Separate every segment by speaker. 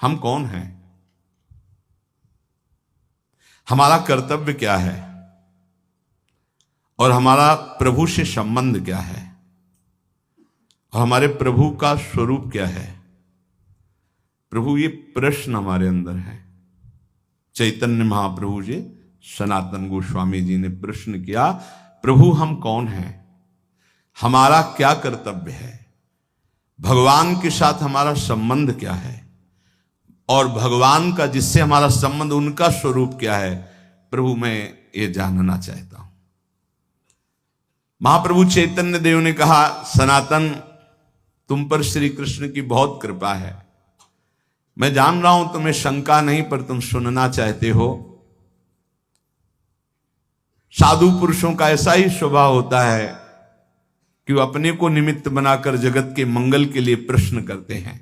Speaker 1: हम कौन हैं, हमारा कर्तव्य क्या है और हमारा प्रभु से संबंध क्या है और हमारे प्रभु का स्वरूप क्या है। प्रभु, ये प्रश्न हमारे अंदर है। चैतन्य महाप्रभु जी, सनातन गोस्वामी जी ने प्रश्न किया, प्रभु हम कौन हैं, हमारा क्या कर्तव्य है, भगवान के साथ हमारा संबंध क्या है और भगवान का जिससे हमारा संबंध उनका स्वरूप क्या है। प्रभु मैं ये जानना चाहता हूं। महाप्रभु चैतन्य देव ने कहा, सनातन तुम पर श्री कृष्ण की बहुत कृपा है। मैं जान रहा हूं तुम्हें शंका नहीं, पर तुम सुनना चाहते हो। साधु पुरुषों का ऐसा ही स्वभाव होता है कि वो अपने को निमित्त बनाकर जगत के मंगल के लिए प्रश्न करते हैं।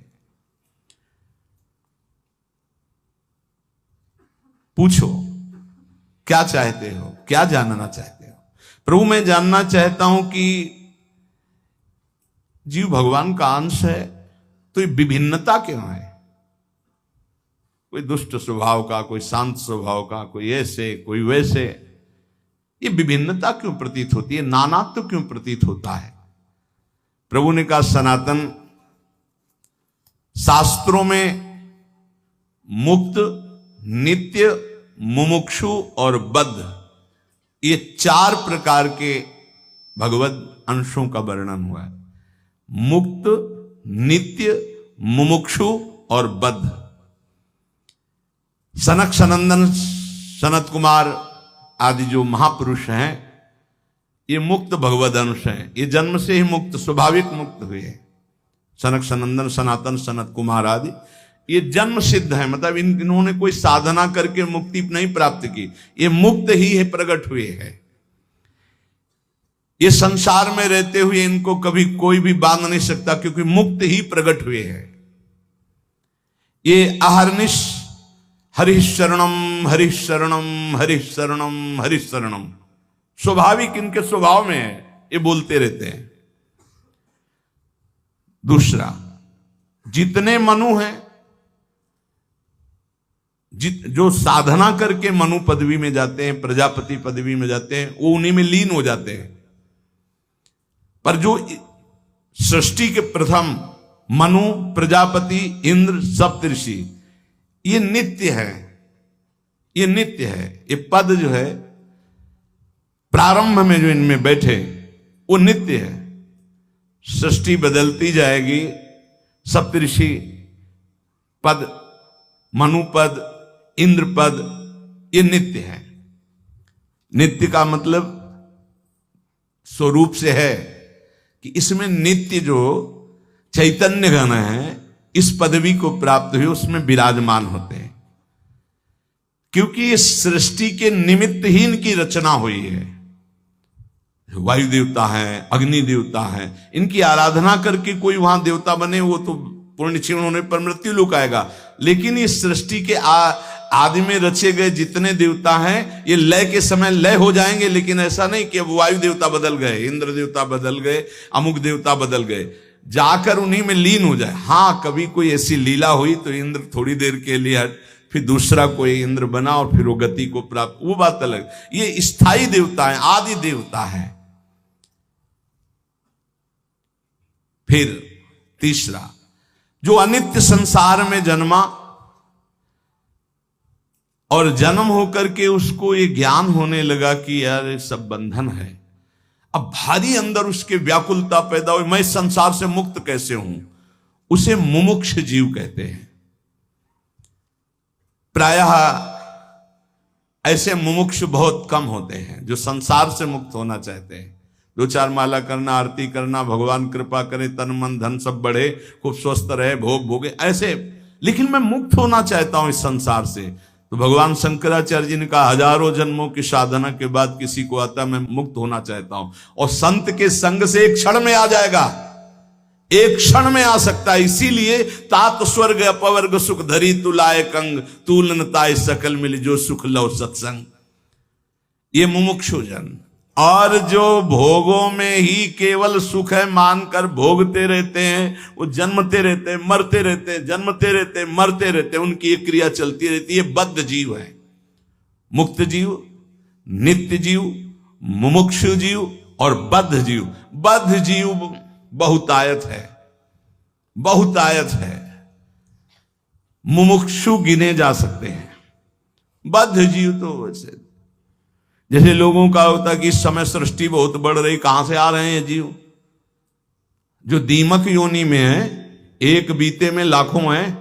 Speaker 1: पूछो क्या चाहते हो, क्या जानना चाहते हो। प्रभु मैं जानना चाहता हूं कि जीव भगवान का अंश है, तो ये विभिन्नता क्यों है, कोई दुष्ट स्वभाव का, कोई शांत स्वभाव का, कोई ऐसे कोई वैसे, ये विभिन्नता क्यों प्रतीत होती है, नानात्व क्यों प्रतीत होता है। प्रभु ने कहा, सनातन शास्त्रों में मुक्त, नित्य, मुमुक्षु और बद्ध, ये 4 प्रकार के भगवत अंशों का वर्णन हुआ है। मुक्त, नित्य, मुमुक्षु और बद्ध। सनक सनंदन, सनत कुमार आदि जो महापुरुष हैं, ये मुक्त भगवद अंश हैं। ये जन्म से ही मुक्त, स्वाभाविक मुक्त हुए हैं। सनक सनंदन, सनातन, सनत कुमार आदि ये जन्म सिद्ध है, मतलब इन्होंने कोई साधना करके मुक्ति नहीं प्राप्त की, ये मुक्त ही है, प्रकट हुए हैं। ये संसार में रहते हुए इनको कभी कोई भी बांध नहीं सकता, क्योंकि मुक्त ही प्रकट हुए हैं। ये अहर्निश हरिशरणम हरिशरणम हरिशरणम हरिशरणम, स्वाभाविक इनके स्वभाव में है, ये बोलते रहते हैं। दूसरा, जितने मनु हैं, जो साधना करके मनु पदवी में जाते हैं, प्रजापति पदवी में जाते हैं, वो उन्हीं में लीन हो जाते हैं। पर जो सृष्टि के प्रथम मनु, प्रजापति, इंद्र, सप्तऋषि, ये नित्य है, ये नित्य है। ये पद जो है प्रारंभ में जो इनमें बैठे वो नित्य है। सृष्टि बदलती जाएगी, सप्तऋषि पद, मनु पद, इंद्र पद, ये नित्य है। नित्य का मतलब स्वरूप से है कि इसमें नित्य जो चैतन्य घन है, इस पदवी को प्राप्त हुए उसमें विराजमान होते हैं, क्योंकि इस सृष्टि के निमित्त ही इनकी रचना हुई है। वायु देवता है, अग्नि देवता है, इनकी आराधना करके कोई वहां देवता बने, वो तो पूर्ण क्षीण होने पर मृत्यु लोक आएगा। लेकिन इस सृष्टि के आदि में रचे गए जितने देवता हैं, ये लय के समय लय हो जाएंगे, लेकिन ऐसा नहीं कि अब वायु देवता बदल गए, इंद्र देवता बदल गए, अमुक देवता बदल गए, जाकर उन्हीं में लीन हो जाए। हाँ, कभी कोई ऐसी लीला हुई तो इंद्र थोड़ी देर के लिए फिर दूसरा कोई इंद्र बना और फिर वो गति को प्राप्त, वो बात अलग। ये स्थायी देवता है, आदि देवता है। फिर तीसरा, जो अनित्य संसार में जन्मा और जन्म होकर के उसको ये ज्ञान होने लगा कि यार ये सब बंधन है। अब भारी अंदर उसके व्याकुलता पैदा हुई, मैं संसार से मुक्त कैसे हूं, उसे मुमुक्ष जीव कहते हैं। प्रायः ऐसे मुमुक्ष बहुत कम होते हैं जो संसार से मुक्त होना चाहते हैं। 2-4 माला करना, आरती करना, भगवान कृपा करे, तन मन धन सब बढ़े, खूब स्वस्थ रहे, भोग भोगे, ऐसे। लेकिन मैं मुक्त होना चाहता हूं इस संसार से। तो भगवान शंकराचार्य जी ने कहा, हजारों जन्मों की साधना के बाद किसी को आता मैं मुक्त होना चाहता हूं, और संत के संग से एक क्षण में आ जाएगा, एक क्षण में आ सकता है। इसीलिए तात स्वर्ग अपवर्ग सुख धरी तुलाए कंग, तूलन ताय सकल मिल जो सुख लो सत्संग। ये मुमुक्षु जन, और जो भोगों में ही केवल सुख है मानकर भोगते रहते हैं, वो जन्मते रहते हैं, मरते रहते हैं, जन्मते रहते हैं, मरते रहते हैं, उनकी एक क्रिया चलती रहती है। बद्ध जीव है। मुक्त जीव, नित्य जीव, मुमुक्षु जीव और बद्ध जीव। बद्ध जीव बहुतायत है, बहुतायत है। मुमुक्षु गिने जा सकते हैं। बद्ध जीव तो वैसे जैसे लोगों का होता है कि इस समय सृष्टि बहुत बढ़ रही, कहां से आ रहे हैं ये जीव? जो दीमक योनि में है, एक बीते में लाखों हैं।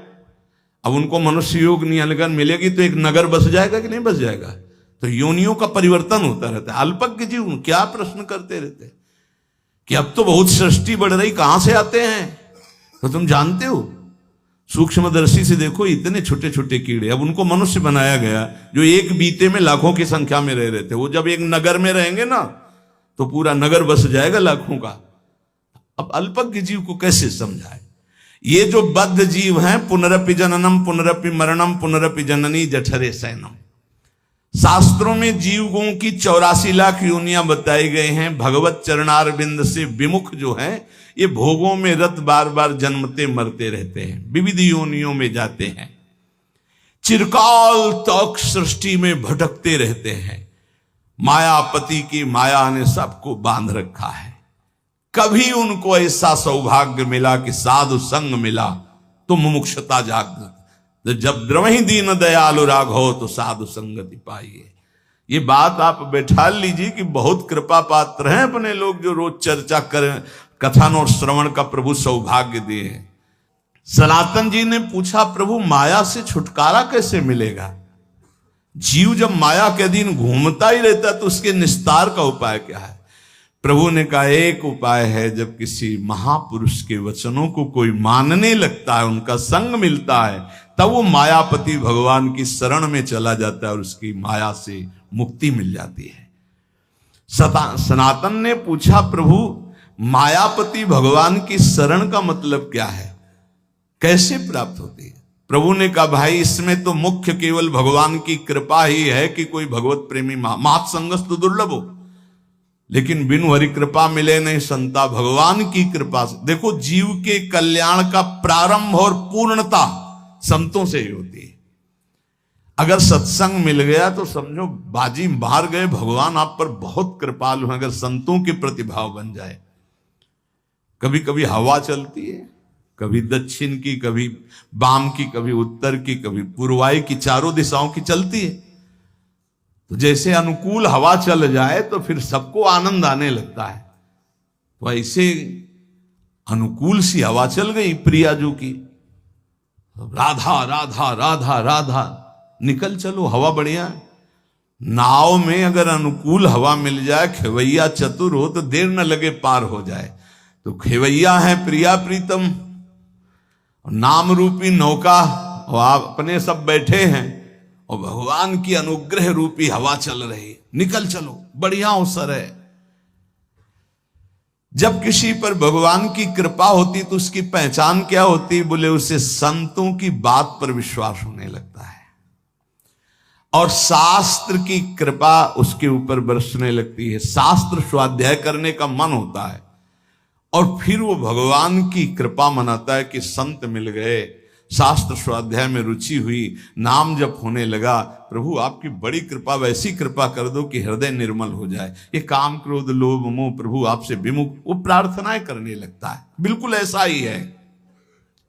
Speaker 1: अब उनको मनुष्य योग नहीं मिलेगी तो एक नगर बस जाएगा कि नहीं बस जाएगा? तो योनियों का परिवर्तन होता रहता है। अल्पज्ञ जीव क्या प्रश्न करते रहते हैं कि अब तो बहुत सृष्टि बढ़ रही, कहां से आते हैं? तो तुम जानते हो, सूक्ष्मदर्शी से देखो, इतने छोटे छोटे कीड़े, अब उनको मनुष्य बनाया गया जो एक बीते में लाखों की संख्या में रह रहे थे। वो जब एक नगर में रहेंगे ना तो पूरा नगर बस जाएगा लाखों का। अब अल्पज्ञ जीव को कैसे समझाए? ये जो बद्ध जीव हैं, पुनरपि जननम पुनरपि मरणम पुनरपि जननी जठरे शयनम। शास्त्रों में जीवों की 84 लाख योनियां बताई गई हैं। भगवत चरणारविंद से विमुख जो हैं, ये भोगों में रत बार बार जन्मते मरते रहते हैं, विविध योनियों में जाते हैं, चिरकाल तक सृष्टि में भटकते रहते हैं। मायापति की माया ने सबको बांध रखा है। कभी उनको ऐसा सौभाग्य मिला कि साधु संग मिला तो मुमुक्षता जागृत। तो जब द्रवहि दीन दयालु राघव तो साधु संगति पाइए। ये बात आप बैठा लीजिए कि बहुत कृपा पात्र हैं अपने लोग जो रोज चर्चा करें, कथन और श्रवण का प्रभु सौभाग्य दिए। सनातन जी ने पूछा, प्रभु माया से छुटकारा कैसे मिलेगा? जीव जब माया के अधीन घूमता ही रहता तो उसके निस्तार का उपाय क्या है? प्रभु ने कहा, एक उपाय है, जब किसी महापुरुष के वचनों को कोई मानने लगता है, उनका संग मिलता है, तब वो मायापति भगवान की शरण में चला जाता है और उसकी माया से मुक्ति मिल जाती है। सनातन ने पूछा, प्रभु मायापति भगवान की शरण का मतलब क्या है, कैसे प्राप्त होती है? प्रभु ने कहा, भाई इसमें तो मुख्य केवल भगवान की कृपा ही है कि कोई भगवत प्रेमी मात संगस्तु दुर्लभ हो, लेकिन बिनु हरि कृपा मिले नहीं संता। भगवान की कृपा से देखो, जीव के कल्याण का प्रारंभ और पूर्णता संतों से ही होती है। अगर सत्संग मिल गया तो समझो बाजी मार गए, भगवान आप पर बहुत कृपालु हैं। अगर संतों के प्रतिभाव बन जाए, कभी कभी हवा चलती है, कभी दक्षिण की, कभी वाम की, कभी उत्तर की, कभी पूर्वाई की, चारों दिशाओं की चलती है। तो जैसे अनुकूल हवा चल जाए तो फिर सबको आनंद आने लगता है। तो ऐसे अनुकूल सी हवा चल गई प्रियाजू की, राधा राधा राधा राधा, निकल चलो, हवा बढ़िया है। नाव में अगर अनुकूल हवा मिल जाए, खेवैया चतुर हो तो देर न लगे पार हो जाए। तो खेवैया है प्रिया प्रीतम, नाम रूपी नौका, और आप अपने सब बैठे हैं और भगवान की अनुग्रह रूपी हवा चल रही, निकल चलो, बढ़िया अवसर है। जब किसी पर भगवान की कृपा होती तो उसकी पहचान क्या होती? बोले उसे संतों की बात पर विश्वास होने लगता है और शास्त्र की कृपा उसके ऊपर बरसने लगती है। शास्त्र स्वाध्याय करने का मन होता है और फिर वो भगवान की कृपा मनाता है कि संत मिल गए, शास्त्र स्वाध्याय में रुचि हुई, नाम जप होने लगा। प्रभु आपकी बड़ी कृपा, वैसी कृपा कर दो कि हृदय निर्मल हो जाए। ये काम क्रोध लोभ मोह प्रभु आपसे विमुख, वो प्रार्थनाएं करने लगता है। बिल्कुल ऐसा ही है।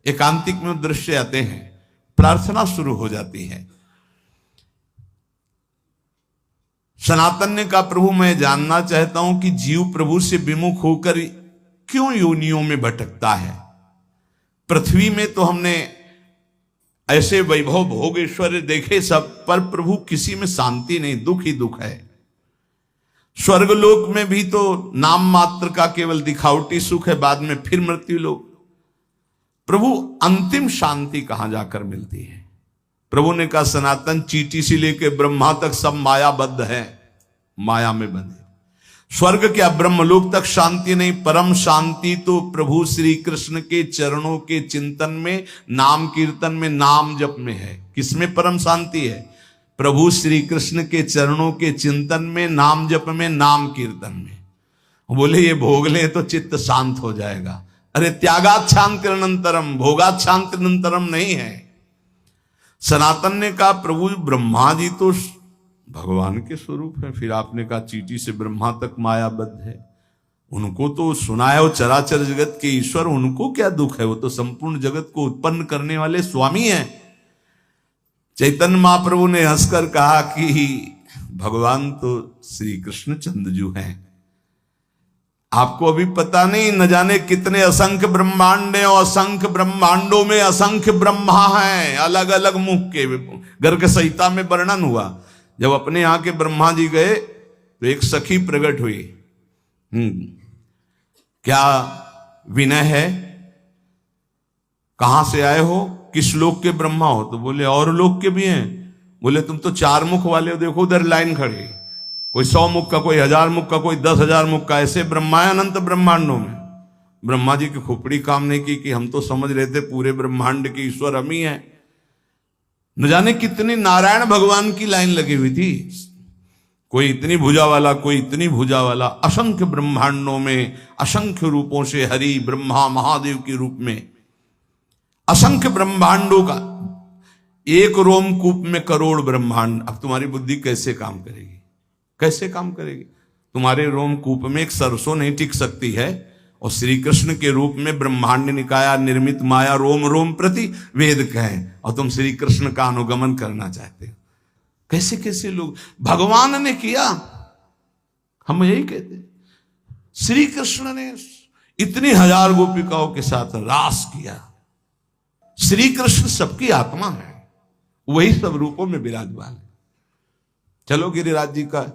Speaker 1: एकांतिक में दृश्य आते हैं, प्रार्थना शुरू हो जाती है। सनातन ने कहा, प्रभु मैं जानना चाहता हूं कि जीव प्रभु से विमुख होकर क्यों योनियों में भटकता है? पृथ्वी में तो हमने ऐसे वैभव भोग ऐश्वर्य देखे सब, पर प्रभु किसी में शांति नहीं, दुख ही दुख है। स्वर्गलोक में भी तो नाम मात्र का केवल दिखावटी सुख है, बाद में फिर मृत्यु लोक। प्रभु अंतिम शांति कहां जाकर मिलती है? प्रभु ने कहा, सनातन चींटी से लेकर ब्रह्मा तक सब मायाबद्ध है, माया में बंधे। स्वर्ग क्या ब्रह्मलोक तक शांति नहीं, परम शांति तो प्रभु श्री कृष्ण के चरणों के चिंतन में, नाम कीर्तन में, नाम जप में है। किसमें परम शांति है? प्रभु श्री कृष्ण के चरणों के चिंतन में, नाम जप में, नाम कीर्तन में। बोले ये भोग ले तो चित्त शांत हो जाएगा। अरे त्यागात शांतिरनंतरम, भोगात शांतिरनंतरम नहीं है। सनातन ने कहा प्रभु ब्रह्मा जी तो भगवान के स्वरूप है, फिर आपने कहा चींटी से ब्रह्मा तक मायाबद्ध है, उनको तो सुना है वो चराचर जगत के ईश्वर, उनको क्या दुख है, वो तो संपूर्ण जगत को उत्पन्न करने वाले स्वामी हैं। चैतन्य महाप्रभु ने हंसकर कहा कि भगवान तो श्री कृष्ण चंद्रजू हैं, आपको अभी पता नहीं, न जाने कितने असंख्य ब्रह्मांड हैं और असंख्य ब्रह्मांडों में असंख्य ब्रह्मा हैं, अलग अलग मुख के। गर्ग संहिता में वर्णन हुआ, जब अपने यहाँ के ब्रह्मा जी गए तो एक सखी प्रकट हुई। क्या विनय है, कहां से आए हो, किस लोक के ब्रह्मा हो? तो बोले और लोक के भी हैं। बोले तुम तो 4 मुख वाले हो, देखो उधर लाइन खड़ी, कोई 100 मुख का, कोई 1000 मुख का, कोई 10,000 मुख का, ऐसे ब्रह्मा अनंत ब्रह्मांडों में। ब्रह्मा जी की खोपड़ी काम नहीं की कि हम तो समझ रहे थे पूरे ब्रह्मांड के ईश्वर हम ही हैं। न जाने कितनी नारायण भगवान की लाइन लगी हुई थी, कोई इतनी भुजा वाला, कोई इतनी भुजा वाला, असंख्य ब्रह्मांडों में असंख्य रूपों से हरि ब्रह्मा महादेव के रूप में असंख्य ब्रह्मांडों का एक रोमकूप में करोड़ ब्रह्मांड। अब तुम्हारी बुद्धि कैसे काम करेगी, कैसे काम करेगी? तुम्हारे रोमकूप में एक सरसों नहीं टिक सकती है, और श्री कृष्ण के रूप में ब्रह्मांड निकाया निर्मित माया रोम रोम प्रति वेद कहें, और तुम श्री कृष्ण का अनुगमन करना चाहते हो। कैसे कैसे लोग, भगवान ने किया, हम यही कहते। श्री कृष्ण ने इतनी 1000 गोपिकाओं के साथ रास किया। श्री कृष्ण सबकी आत्मा है, वही सब रूपों में विराजमान है। चलो गिरिराज जी का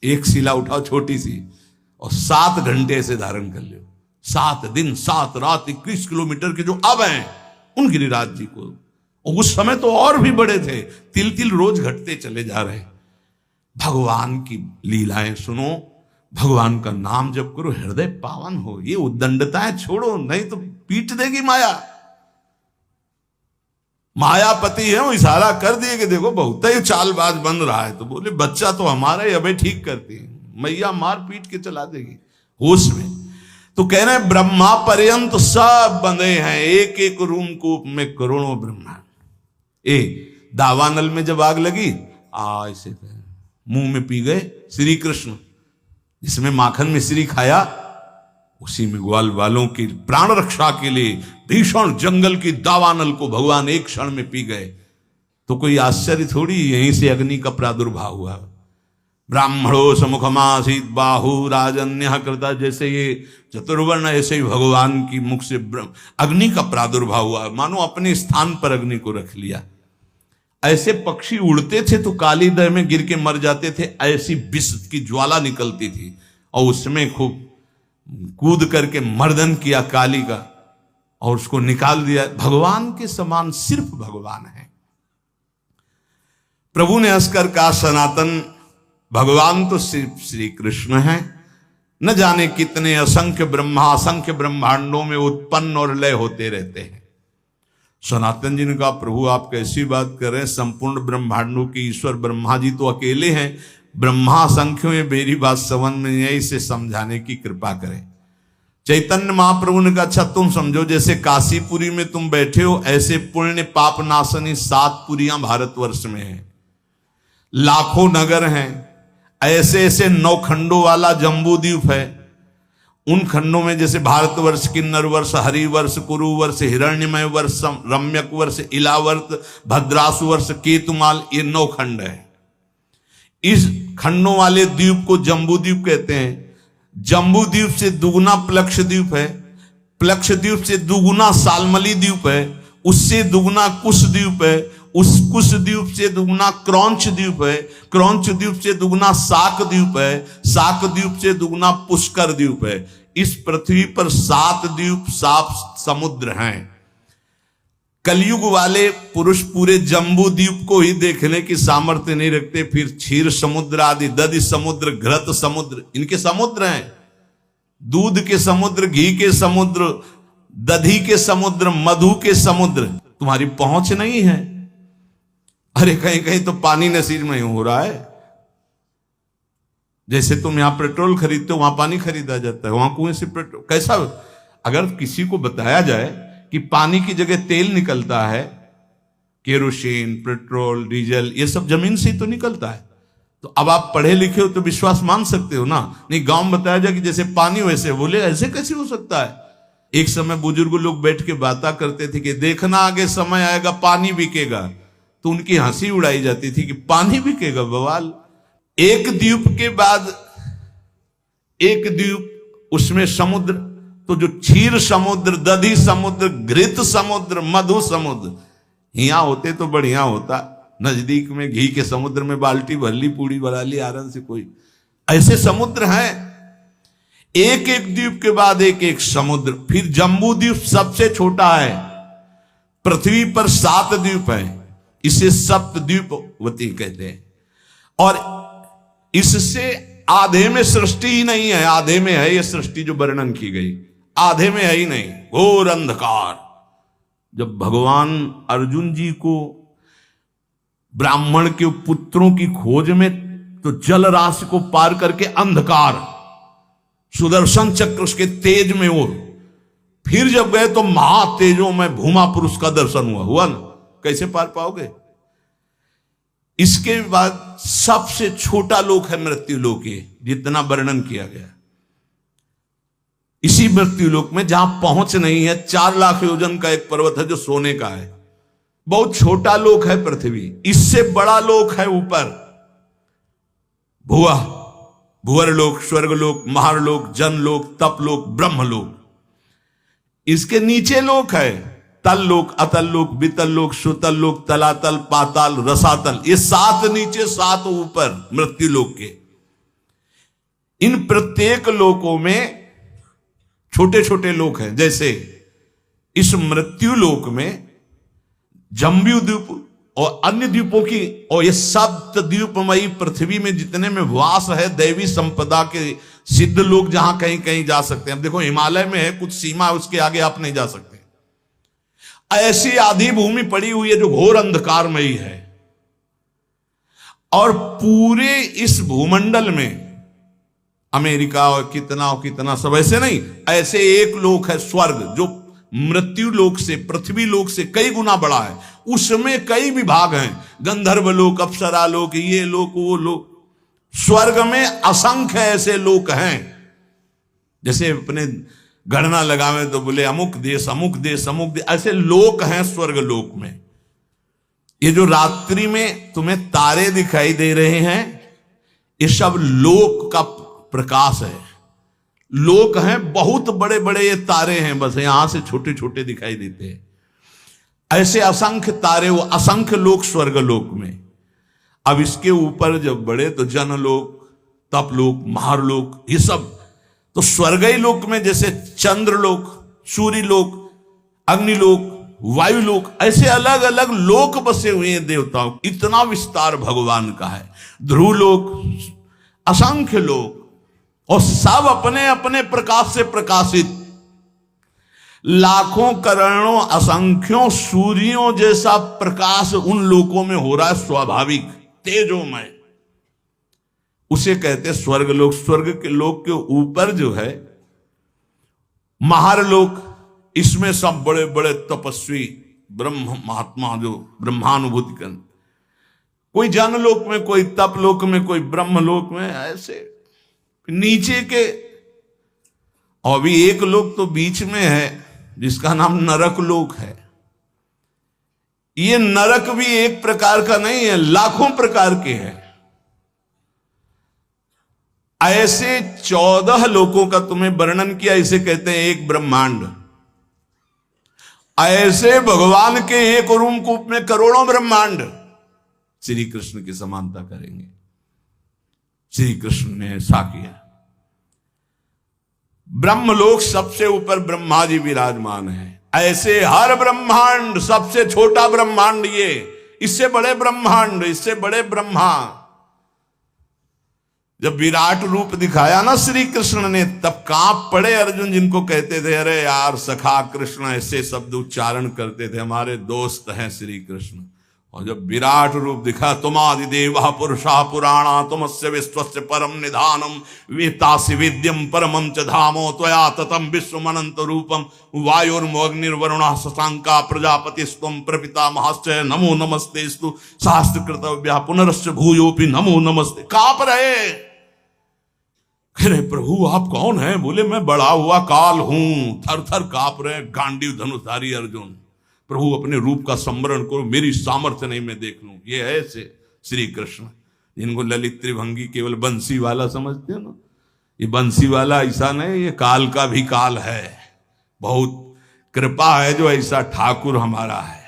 Speaker 1: एक शिला उठाओ छोटी सी, और 7 घंटे से धारण कर लो, 7 दिन 7 रात 21 किलोमीटर के जो अब हैं उन गिरिराज जी को। और उस समय तो और भी बड़े थे, तिल तिल रोज घटते चले जा रहे। भगवान की लीलाएं सुनो, भगवान का नाम जप करो, हृदय पावन हो। ये उद्दंडताएं छोड़ो, नहीं तो पीट देगी माया। मायापति है, वो इशारा कर दिए कि देखो बहुत ही चालबाज बन रहा है, तो बोले बच्चा तो हमारा ही अबे ठीक करती है, मैया मार पीट के चला देगी होश में। तो कह रहे हैं ब्रह्मा पर्यंत सब बंधे हैं, एक एक रूम कूप में करोड़ों ब्रह्मांड। दावानल में जब आग लगी, ऐसे मुंह में पी गए श्री कृष्ण, जिसमें माखन मिश्री खाया, उसी में ग्वाल वालों की प्राण रक्षा के लिए भीषण जंगल की दावानल को भगवान एक क्षण में पी गए। तो कोई आश्चर्य थोड़ी, यहीं से अग्नि का प्रादुर्भाव हुआ। ब्राह्मणो समुखमासीत बाहु राजन्य कृता, जैसे ये चतुर्वर्ण, ऐसे ही भगवान की मुख से अग्नि का प्रादुर्भाव हुआ, मानो अपने स्थान पर अग्नि को रख लिया। ऐसे पक्षी उड़ते थे तो काली दह में गिर के मर जाते थे, ऐसी विष की ज्वाला निकलती थी, और उसमें खूब कूद करके मर्दन किया काली का, और उसको निकाल दिया। भगवान के समान सिर्फ भगवान है। प्रभु ने हंसकर कहा सनातन, भगवान तो सिर्फ श्री कृष्ण हैं, न जाने कितने असंख्य ब्रह्मा असंख्य ब्रह्मांडों में उत्पन्न और लय होते रहते हैं। सनातन जी ने कहा प्रभु आप कैसी बात कर रहे हैं, संपूर्ण ब्रह्मांडों के ईश्वर ब्रह्मा जी तो अकेले हैं, ब्रह्मा संख्यों में मेरी बात समझ में नहीं, इसे समझाने की कृपा करें। चैतन्य महाप्रभु ने कहा अच्छा तुम समझो, जैसे काशीपुरी में तुम बैठे हो, ऐसे पुण्य पाप नाशनी 7 पुरियां भारतवर्ष में हैं, लाखों नगर हैं, ऐसे ऐसे 9 खंडों वाला जम्बू द्वीप है। उन खंडों में जैसे भारतवर्ष, किन्नर वर्ष, हरिवर्ष, कुरुवर्ष, हिरण्यमय वर्ष, रम्यक वर्ष, इलावर्त, भद्रासु वर्ष, केतुमाल, ये 9 खंड है। इस खंडों वाले द्वीप को जम्बू द्वीप कहते हैं। जम्बू द्वीप से दुगुना प्लक्ष द्वीप है, प्लक्ष द्वीप से दुगुना सालमली द्वीप है, उससे दुगुना कुश द्वीप है, उस कुश द्वीप से दुगुना क्रौंच द्वीप है, क्रौंच द्वीप से दुगुना साक द्वीप है, साक द्वीप से दुगुना पुष्कर द्वीप है। इस पृथ्वी पर 7 द्वीप 7 समुद्र हैं। कलयुग वाले पुरुष पूरे जम्बू द्वीप को ही देखने की सामर्थ्य नहीं रखते, फिर क्षीर समुद्र आदि, दधि समुद्र, घृत समुद्र, इनके समुद्र हैं। दूध के समुद्र, घी के समुद्र, दधी के समुद्र, मधु के समुद्र, तुम्हारी पहुंच नहीं है। अरे कहीं कहीं तो पानी नसीब में हो रहा है। जैसे तुम यहां पेट्रोल खरीदते हो, वहां पानी खरीदा जाता है, वहां कुएं से पेट्रोल। कैसा, अगर किसी को बताया जाए कि पानी की जगह तेल निकलता है, केरोसिन, पेट्रोल, डीजल, ये सब जमीन से ही तो निकलता है, तो अब आप पढ़े लिखे हो तो विश्वास मान सकते हो ना। नहीं, गांव में बताया जाए कि जैसे पानी वैसे, बोले ऐसे कैसे हो सकता है। एक समय बुजुर्ग लोग बैठ के बातें करते थे कि देखना आगे समय आएगा पानी बिकेगा, तो उनकी हंसी उड़ाई जाती थी कि पानी बिकेगा, बवाल। एक द्वीप के बाद एक द्वीप, उसमें समुद्र, तो जो क्षीर समुद्र, दधी समुद्र, घृत समुद्र, मधु समुद्र, यहां होते तो बढ़िया होता। नजदीक में घी के समुद्र में बाल्टी भर ली, पूड़ी बना ली आराम से। कोई ऐसे समुद्र हैं, एक एक द्वीप के बाद एक एक समुद्र। फिर जम्बू द्वीप सबसे छोटा है, पृथ्वी पर 7 द्वीप है, इसे सप्तद्वीपवती कहते हैं। और इससे आधे में सृष्टि ही नहीं है, आधे में है ये सृष्टि जो वर्णन की गई, आधे में है ही नहीं, घोर अंधकार। जब भगवान अर्जुन जी को ब्राह्मण के पुत्रों की खोज में, तो जल राशि को पार करके अंधकार, सुदर्शन चक्र उसके तेज में, और फिर जब गए तो महातेजों में भूमा पुरुष का दर्शन हुआ ना, कैसे पार पाओगे। इसके बाद सबसे छोटा लोक है मृत्यु लोक, जितना वर्णन किया गया। इसी मृत्यु लोक में जहां पहुंच नहीं है, 4 लाख योजन का एक पर्वत है जो सोने का है, बहुत छोटा लोक है पृथ्वी। इससे बड़ा लोक है ऊपर, भुआ, भुवरलोक, स्वर्गलोक, महारलोक, जनलोक, तपलोक, ब्रह्मलोक। इसके नीचे लोक है तल लोक, अतल लोक, वितल लोक, सुतल लोक, तलातल, पाताल, रसातल। ये 7 नीचे 7 ऊपर मृत्यु लोक के। इन प्रत्येक लोकों में छोटे छोटे लोक हैं। जैसे इस मृत्यु लोक में जम्बू द्वीप और अन्य द्वीपों की, और ये सप्त द्वीपमयी पृथ्वी में जितने में वास है दैवी संपदा के सिद्ध लोग, जहां कहीं कहीं जा सकते हैं। अब देखो हिमालय में है कुछ सीमा, उसके आगे आप नहीं जा सकते। ऐसी आधी भूमि पड़ी हुई है जो घोर अंधकारमयी है, और पूरे इस भूमंडल में अमेरिका और कितना सब ऐसे नहीं, ऐसे एक लोक है स्वर्ग, जो मृत्यु लोक से, पृथ्वी लोक से कई गुना बड़ा है। उसमें कई विभाग हैं, गंधर्व लोक, अप्सरा लोक, ये लोक, वो लोक। स्वर्ग में असंख्य ऐसे लोक हैं। जैसे अपने गणना लगावे तो बोले अमुक देश, अमुक देश, अमुक देश, ऐसे लोक हैं स्वर्ग लोक में। ये जो रात्रि में तुम्हें तारे दिखाई दे रहे हैं, ये सब लोक का प्रकाश है। लोक हैं, बहुत बड़े बड़े ये तारे हैं, बस यहां से छोटे छोटे दिखाई देते हैं। ऐसे असंख्य तारे, वो असंख्य लोक स्वर्ग लोक में। अब इसके ऊपर जब बड़े तो जनलोक, तपलोक, महारलोक, ये सब तो स्वर्गीय लोक में, जैसे चंद्रलोक, सूर्यलोक, अग्निलोक, वायुलोक, ऐसे अलग अलग लोक बसे हुए हैं देवताओं। इतना विस्तार भगवान का है। ध्रुवलोक, असंख्य लोक, और सब अपने अपने प्रकाश से प्रकाशित। लाखों करोड़ों असंख्यों सूर्यों जैसा प्रकाश उन लोकों में हो रहा है, स्वाभाविक तेजोमय। उसे कहते स्वर्ग लोक। स्वर्ग के लोक के ऊपर जो है महारलोक, इसमें सब बड़े बड़े तपस्वी ब्रह्म महात्मा जो ब्रह्मानुभूति कर, कोई जनलोक में, कोई तपलोक में, कोई ब्रह्मलोक में, ऐसे नीचे के। और भी एक लोक तो बीच में है जिसका नाम नरक लोक है। ये नरक भी एक प्रकार का नहीं है, लाखों प्रकार के हैं। ऐसे 14 लोकों का तुम्हें वर्णन किया, इसे कहते हैं एक ब्रह्मांड। ऐसे भगवान के एक रूप में करोड़ों ब्रह्मांड श्री कृष्ण की समानता करेंगे। श्री कृष्ण ने ऐसा किया। ब्रह्मलोक सबसे ऊपर ब्रह्मा जी विराजमान है। ऐसे हर ब्रह्मांड, सबसे छोटा ब्रह्मांड ये, इससे बड़े ब्रह्मांड, इससे बड़े ब्रह्मा। जब विराट रूप दिखाया ना श्री कृष्ण ने, तब कांप पड़े अर्जुन, जिनको कहते थे अरे यार सखा कृष्ण, ऐसे शब्द उच्चारण करते थे, हमारे दोस्त हैं श्री कृष्ण। और जब विराट रूप दिखा, तुमादि देवा पुरुषा पुराणा तुमस्य विश्वस्य परम निधानम वेतासि वेद्यम परमं च धामो त्वया ततम विश्वमनंत रूपम वायुर्मोग्निर्वरुणः शशांका प्रजापतिस्त्वं प्रपितामहश्च नमो नमस्तेस्तु शास्त्रकृतव्यः पुनरश्च भूयोपि नमो नमस्ते। कांप रहे, अरे प्रभु आप कौन हैं? बोले मैं बड़ा हुआ काल हूं। थर थर कांप रहे, गांडीव धनुषधारी अर्जुन। प्रभु अपने रूप का स्मरण करो, मेरी सामर्थ्य नहीं मैं देख लूं। ये है ऐसे श्री कृष्ण, जिनको ललित त्रिभंगी केवल बंसी वाला समझते हो ना, ये बंसी वाला ऐसा नहीं, ये काल का भी काल है। बहुत कृपा है जो ऐसा ठाकुर हमारा है।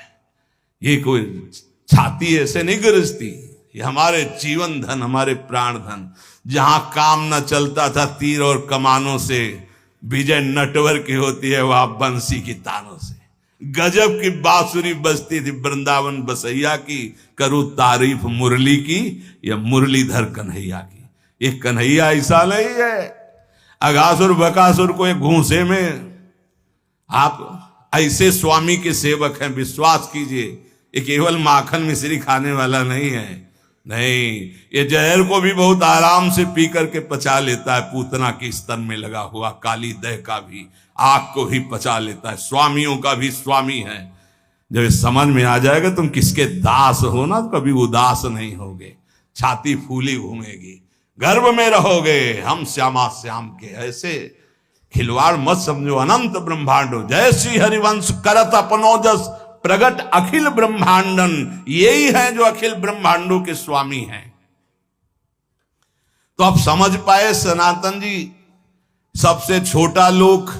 Speaker 1: ये कोई छाती ऐसे नहीं गरजती, ये हमारे जीवन धन, हमारे प्राण धन। जहां काम न चलता था तीर और कमानों से, विजय नटवर की होती है वहां बंसी की तानों से। गजब की बांसुरी बजती थी वृंदावन बसैया की, करूं तारीफ मुरली की या मुरलीधर कन्हैया की। ये कन्हैया ऐसा नहीं है अगासुर बकासुर को एक घूंसे में। आप ऐसे स्वामी के सेवक हैं, विश्वास कीजिए। ये केवल माखन मिश्री खाने वाला नहीं है, नहीं, ये जहर को भी बहुत आराम से पी करके पचा लेता है। पूतना के स्तन में लगा हुआ काली दह का भी, आग को भी पचा लेता है। स्वामियों का भी स्वामी है। जब ये समझ में आ जाएगा तुम किसके दास हो ना, तो कभी उदास नहीं होगे, छाती फूली घूमेगी, गर्भ में रहोगे। हम श्यामा श्याम के ऐसे खिलवाड़ मत समझो। अनंत ब्रह्मांडो जय श्री हरिवंश करत अपनोजस प्रगट अखिल ब्रह्मांडन, यही है जो अखिल ब्रह्मांडों के स्वामी हैं। तो आप समझ पाए सनातन जी, सबसे छोटा लोक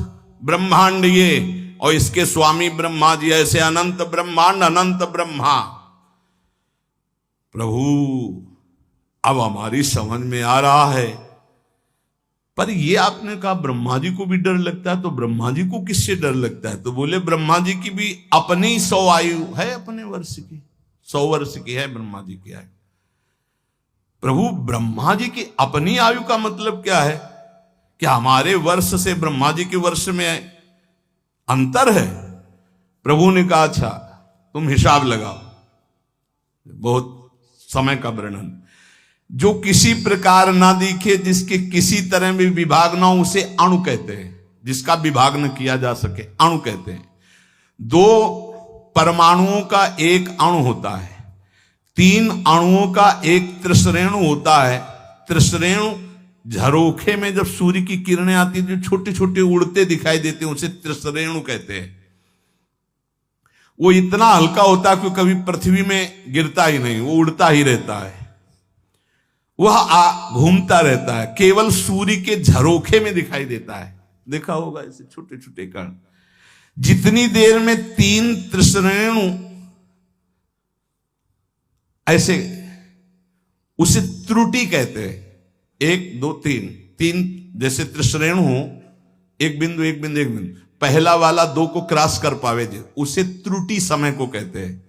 Speaker 1: ब्रह्मांड ये, और इसके स्वामी ब्रह्मा जी। ऐसे अनंत ब्रह्मांड, अनंत ब्रह्मा। प्रभु अब हमारी समझ में आ रहा है। पर ये आपने कहा ब्रह्मा जी को भी डर लगता है, तो ब्रह्मा जी को किससे डर लगता है? तो बोले ब्रह्मा जी की भी अपनी 100 आयु है, अपने वर्ष की 100 वर्ष की है ब्रह्मा जी की आयु। प्रभु ब्रह्मा जी की अपनी आयु का मतलब क्या है? क्या हमारे वर्ष से ब्रह्मा जी के वर्ष में अंतर है? प्रभु ने कहा अच्छा तुम हिसाब लगाओ, बहुत समय का वर्णन। जो किसी प्रकार ना दिखे, जिसके किसी तरह भी विभाग ना हो, उसे अणु कहते हैं। जिसका विभाग न किया जा सके अणु कहते हैं। 2 परमाणुओं का एक अणु होता है, 3 अणुओं का एक त्रिश्रेणु होता है। त्रिश्रेणु झरोखे में जब सूर्य की किरणें आती है, जो छोटे छोटे उड़ते दिखाई देते हैं, उसे त्रिश्रेणु कहते हैं। वो इतना हल्का होता है कि कभी पृथ्वी में गिरता ही नहीं, वो उड़ता ही रहता है, वह घूमता रहता है, केवल सूर्य के झरोखे में दिखाई देता है। देखा होगा ऐसे छोटे छोटे कण। जितनी देर में 3 त्रिश्रेणु ऐसे, उसे त्रुटि कहते हैं। 1 2 3 जैसे त्रिश्रेणु हो, एक बिंदु एक बिंदु एक बिंदु, पहला वाला 2 को क्रॉस कर पावे, उसे त्रुटि समय को कहते हैं।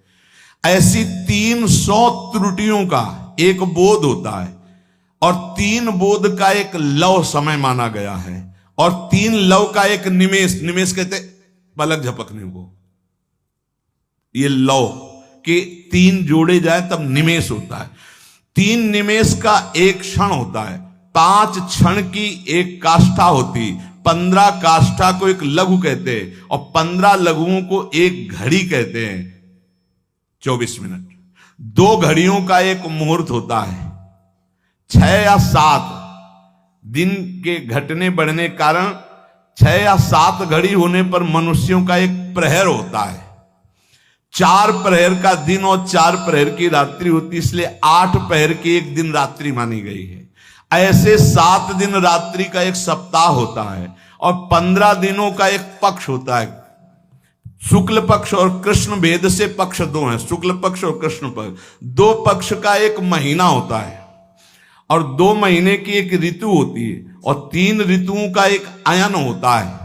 Speaker 1: ऐसी 300 त्रुटियों का एक बोध होता है, और 3 बोध का एक लव समय माना गया है, और 3 लव का एक निमेष, निमेष कहते पलक झपकने को। ये लव के 3 जोड़े जाए तब निमेष होता है। 3 निमेष का एक क्षण होता है, 5 क्षण की एक काष्ठा होती, 15 काष्ठा को एक लघु कहते हैं, और 15 लघुओं को एक घड़ी कहते हैं। 24 मिनट। 2 घड़ियों का एक मुहूर्त होता है। 6 या 7 दिन के घटने बढ़ने कारण 6 या 7 घड़ी होने पर मनुष्यों का एक प्रहर होता है। 4 प्रहर का दिन और 4 प्रहर की रात्रि होती, इसलिए 8 प्रहर की एक दिन रात्रि मानी गई है। ऐसे 7 दिन रात्रि का एक सप्ताह होता है, और 15 दिनों का एक पक्ष होता है। शुक्ल पक्ष और कृष्ण भेद से पक्ष 2 हैं, शुक्ल पक्ष और कृष्ण पक्ष। 2 पक्ष का एक महीना होता है, और 2 महीने की एक ऋतु होती है, और 3 ऋतुओं का एक अयन होता है।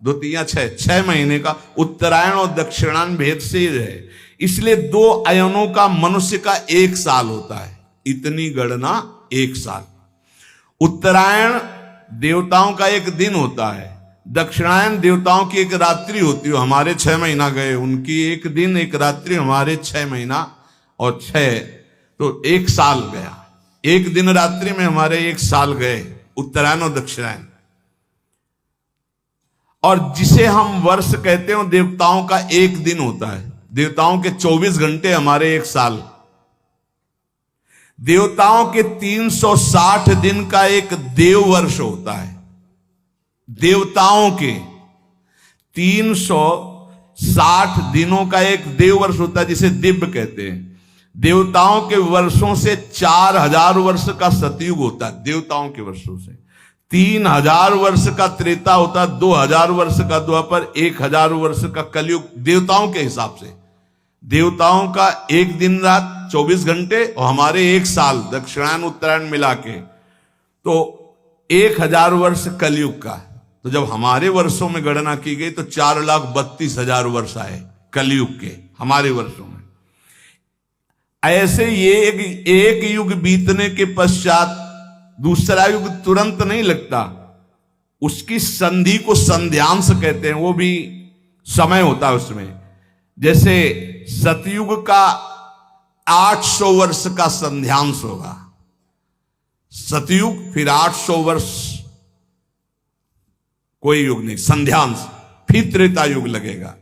Speaker 1: 2 3 6 महीने का उत्तरायण और दक्षिणायन भेद से है, इसलिए 2 अयनों का मनुष्य का 1 साल होता है। इतनी गणना 1 साल। उत्तरायण देवताओं का एक दिन होता है, दक्षिणायन देवताओं की एक रात्रि होती है। हमारे 6 महीना गए, उनकी एक दिन एक रात्रि, हमारे 6 महीना और 6 तो 1 साल गया। एक दिन रात्रि में हमारे 1 साल गए, उत्तरायण और दक्षिणायन। और जिसे हम वर्ष कहते हैं देवताओं का 1 दिन होता है। देवताओं के 24 घंटे, हमारे 1 साल। देवताओं के 360 दिन का एक देव वर्ष होता है। देवताओं के 360 दिनों का एक देव वर्ष होता है, जिसे दिव्य कहते हैं। देवताओं के वर्षों से 4000 वर्ष का सतयुग होता है। देवताओं के वर्षों से 3000 वर्ष का त्रेता होता है, 2000 वर्ष का द्वापर, 1000 वर्ष का कलयुग। देवताओं के हिसाब से देवताओं का 1 दिन रात 24 घंटे और हमारे 1 साल, दक्षिणायन उत्तरायण मिला के, तो 1000 वर्ष कलयुग का। तो जब हमारे वर्षों में गणना की गई तो 4,32,000 वर्ष आए कलयुग के हमारे वर्षों में। ऐसे ये एक युग बीतने के पश्चात दूसरा युग तुरंत नहीं लगता, उसकी संधि को संध्यांश कहते हैं। वो भी समय होता है उसमें। जैसे सतयुग का 800 वर्ष का संध्यांश होगा, सतयुग, फिर 800 वर्ष कोई युग नहीं, संध्यांश, फिर त्रेता युग लगेगा।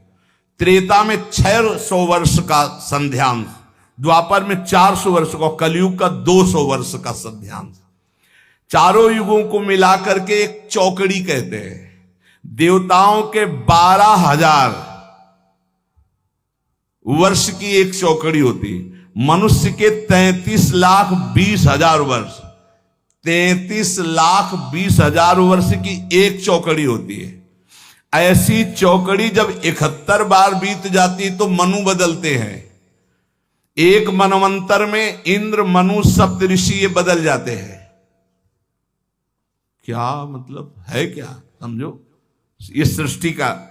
Speaker 1: त्रेता में 600 वर्ष का संध्यांश, द्वापर में 400 वर्ष का, कलयुग का 200 वर्ष का संध्यांश। चारों युगों को मिलाकर के एक चौकड़ी कहते हैं। देवताओं के 12,000 वर्ष की एक चौकड़ी होती है। मनुष्य के 33,20,000 वर्ष, 33,20,000 वर्ष की एक चौकड़ी होती है। ऐसी चौकड़ी जब 71 बार बीत जाती तो मनु बदलते हैं। एक मनवंतर में इंद्र, मनु, सप्तऋषि ये बदल जाते हैं। क्या मतलब है, क्या समझो ये सृष्टि का।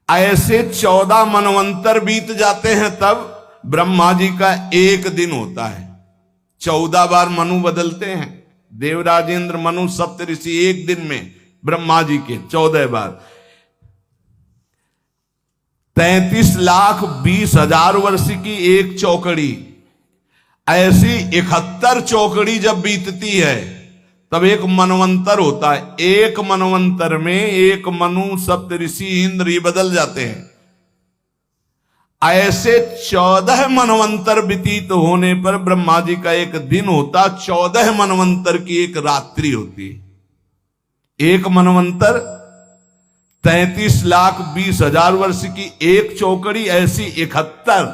Speaker 1: ऐसे 14 मनवंतर बीत जाते हैं तब ब्रह्मा जी का 1 दिन होता है। 14 बार मनु बदलते हैं, देवराज, इंद्र, मनु, सप्तऋषि, 1 दिन में ब्रह्मा जी के 14 बार। 33,20,000 वर्ष की एक चौकड़ी। ऐसी 71 चौकड़ी जब बीतती है तब एक मनवंतर होता है। एक मनवंतर में एक मनु, सप्तऋषि, इंद्र ये बदल जाते हैं। ऐसे 14 मनवंतर व्यतीत होने पर ब्रह्मा जी का 1 दिन होता, 14 मनवंतर की एक रात्रि होती। एक मनवंतर 33,20,000 वर्ष की एक चौकड़ी, ऐसी 71,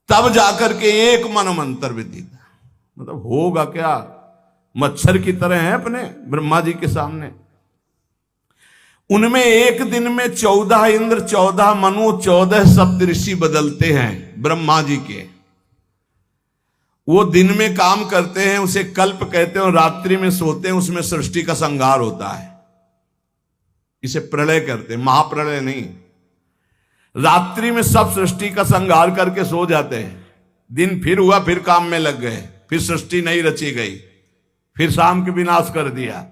Speaker 1: तब जाकर के एक मनवंतर व्यतीत। मतलब होगा क्या, मच्छर की तरह है अपने ब्रह्मा जी के सामने। उनमें एक दिन में 14 इंद्र, 14 मनु, 14 सप्तऋषि बदलते हैं ब्रह्मा जी के। वो दिन में काम करते हैं, उसे कल्प कहते हैं, और रात्रि में सोते हैं, उसमें सृष्टि का संहार होता है। इसे प्रलय करते हैं, महाप्रलय नहीं। रात्रि में सब सृष्टि का संहार करके सो जाते हैं। दिन फिर हुआ, फिर काम में लग गए, फिर सृष्टि नहीं रची गई, फिर शाम के विनाश कर दिया।